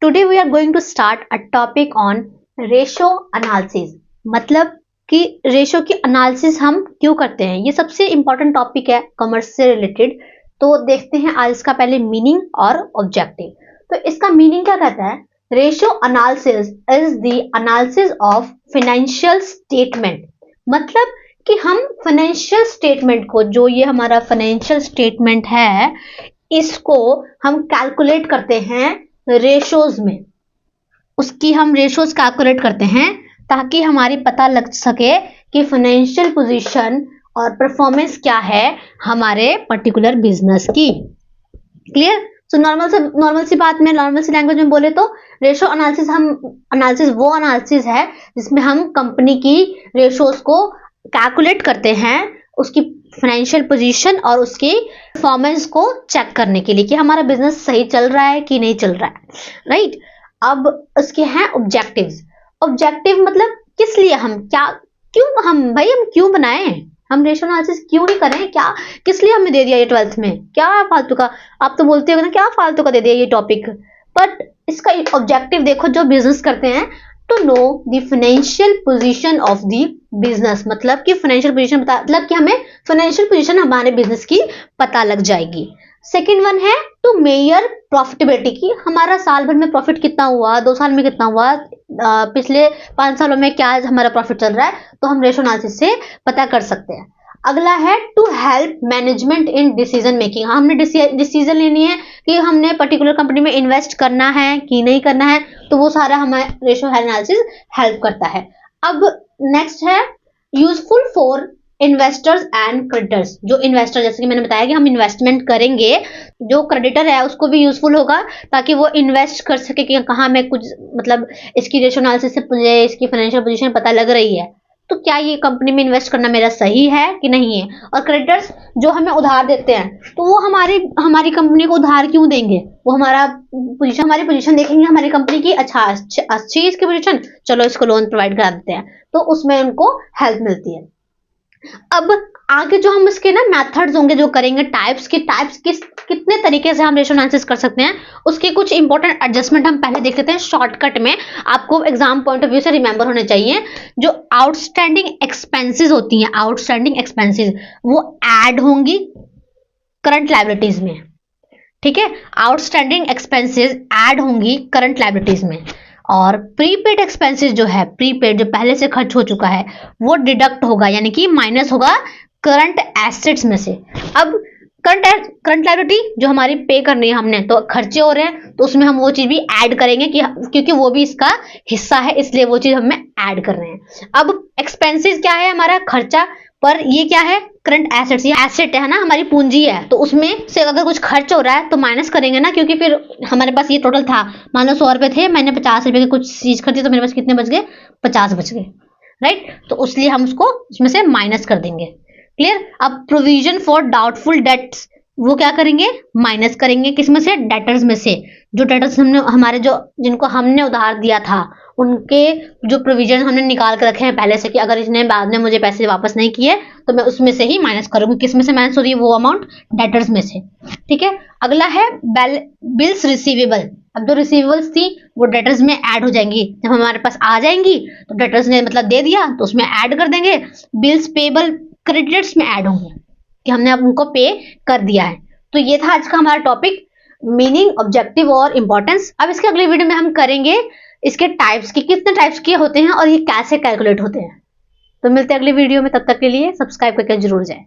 Today we are going to start a topic on ratio analysis. मतलब कि ratio की analysis हम क्यों करते हैं, ये सबसे इंपॉर्टेंट टॉपिक है कॉमर्स से रिलेटेड। तो देखते हैं आज इसका पहले मीनिंग और ऑब्जेक्टिव। तो इसका मीनिंग क्या कहता है? Ratio analysis is the analysis of financial statement. मतलब कि हम फाइनेंशियल स्टेटमेंट को, जो ये हमारा फाइनेंशियल स्टेटमेंट है, इसको हम कैलकुलेट करते हैं रेशोज में। उसकी हम रेशोज कैलकुलेट करते हैं ताकि हमारी पता लग सके कि फाइनेंशियल पोजीशन और परफॉर्मेंस क्या है हमारे पर्टिकुलर बिजनेस की। क्लियर? सो नॉर्मल सी बात में, नॉर्मल सी लैंग्वेज में बोले तो रेशो एनालिसिस वो एनालिसिस है जिसमें हम कंपनी की रेशोज को कैलकुलेट करते हैं, उसकी फाइनेंशियल पोजीशन और उसकी परफॉर्मेंस को चेक करने के लिए कि हमारा बिजनेस सही चल रहा है कि नहीं चल रहा है। राइट? अब उसके हैं ऑब्जेक्टिव्स। ऑब्जेक्टिव मतलब किस लिए हम क्यों बनाए, हम रेशो एनालिसिस क्यों नहीं करें, क्या किस लिए हमें दे दिया ये 12th में, क्या फालतू का। आप तो बोलते हो ना क्या फालतू का दे दिया ये टॉपिक, बट इसका ऑब्जेक्टिव देखो जो बिजनेस करते हैं, to know the financial position of the business. मतलब कि फाइनेंशियल पोजीशन मतलब कि हमें फाइनेंशियल पोजीशन हमारे बिजनेस की पता लग जाएगी। सेकेंड वन है टू मेजर प्रॉफिटेबिलिटी, की हमारा साल भर में प्रॉफिट कितना हुआ, 2 साल में कितना हुआ, पिछले 5 सालों में क्या हमारा प्रॉफिट चल रहा है, तो हम रेशो एनालिसिस से पता कर सकते हैं। अगला है to help management in decision making. हमने डिसीजन लेनी है कि हमने पर्टिकुलर कंपनी में इन्वेस्ट करना है कि नहीं करना है, तो वो सारा हमें रेशो एनालिसिस हेल्प करता है। अब नेक्स्ट है useful for investors and creditors. जो इन्वेस्टर, जैसे कि मैंने बताया कि हम इन्वेस्टमेंट करेंगे, जो क्रेडिटर है उसको भी यूजफुल होगा ताकि वो इन्वेस्ट कर सके कि कहाँ में कुछ, मतलब इसकी रेशो एनालिसिस से मुझे इसकी फाइनेंशियल पोजीशन पता लग रही है, तो क्या ये कंपनी में इन्वेस्ट करना मेरा सही है कि नहीं है। और क्रेडिटर्स जो हमें उधार देते हैं, तो वो हमारी कंपनी को उधार क्यों देंगे, वो हमारी पोजीशन देखेंगे हमारी कंपनी की, अच्छी इसकी पोजीशन, चलो इसको लोन प्रोवाइड करा देते हैं, तो उसमें उनको हेल्प मिलती है। अब आगे जो हम इसके मेथड्स होंगे जो करेंगे, टाइप्स कितने तरीके से हम रेशो एनालिसिस कर सकते हैं, उसके कुछ इंपॉर्टेंट एडजस्टमेंट हम पहले देख लेते हैं शॉर्टकट में। आपको एग्जाम पॉइंट ऑफ व्यू से रिमेंबर होने चाहिए। जो आउटस्टैंडिंग एक्सपेंसेस होती हैं, आउटस्टैंडिंग एक्सपेंसेस वो ऐड होंगी करंट लायबिलिटीज में। ठीक है, आउटस्टैंडिंग एक्सपेंसेस ऐड होंगी करंट लायबिलिटीज में। और प्रीपेड एक्सपेंसेस जो है, प्रीपेड जो पहले से खर्च हो चुका है, वो डिडक्ट होगा, यानी कि माइनस होगा करंट एसेट्स में से। अब करंट लायबिलिटी जो हमारी पे करनी है हमने, तो खर्चे हो रहे हैं तो उसमें हम वो चीज भी ऐड करेंगे कि क्योंकि वो भी इसका हिस्सा है, इसलिए वो चीज हमें ऐड कर रहे हैं। अब एक्सपेंसेस क्या है, हमारा खर्चा, पर ये क्या है, करंट एसेट्स, ये एसेट है ना, हमारी पूंजी है, तो उसमें से अगर कुछ खर्च हो रहा है तो माइनस करेंगे ना, क्योंकि फिर हमारे पास ये टोटल था, मान लो 100 रुपए थे, मैंने 50 रुपए की कुछ चीज खरीदी, तो मेरे पास कितने बच गए, 50 बच गए। राइट? तो इसलिए हम उसको उसमें से माइनस कर देंगे। क्लियर? अब प्रोविजन फॉर डाउटफुल डेट्स, वो क्या करेंगे, माइनस करेंगे, किसमें से, डेटर्स में से। जो डेटर्स जिनको हमने उधार दिया था, उनके जो प्रोविजन हमने निकाल कर रखे हैं पहले से कि अगर इसने बाद में मुझे पैसे वापस नहीं किए तो मैं उसमें से ही माइनस करूंगी। किसमें से माइनस हो रही है, वो अमाउंट डेटर्स में से। ठीक है, अगला है बिल्स रिसीवेबल। अब जो रिसीवेबल्स थी वो डेटर्स में ऐड हो जाएंगी, जब हमारे पास आ जाएंगी तो डेटर्स ने मतलब दे दिया तो उसमें ऐड कर देंगे। बिल्स पेबल क्रेडिटर्स में ऐड होंगे कि हमने अब उनको पे कर दिया है। तो ये था आज का हमारा टॉपिक, मीनिंग, ऑब्जेक्टिव और इंपॉर्टेंस। अब इसके अगले वीडियो में हम करेंगे इसके टाइप्स की, कितने टाइप्स के होते हैं और ये कैसे कैलकुलेट होते हैं। तो मिलते हैं अगले वीडियो में, तब तक के लिए सब्सक्राइब करके जरूर जाएं।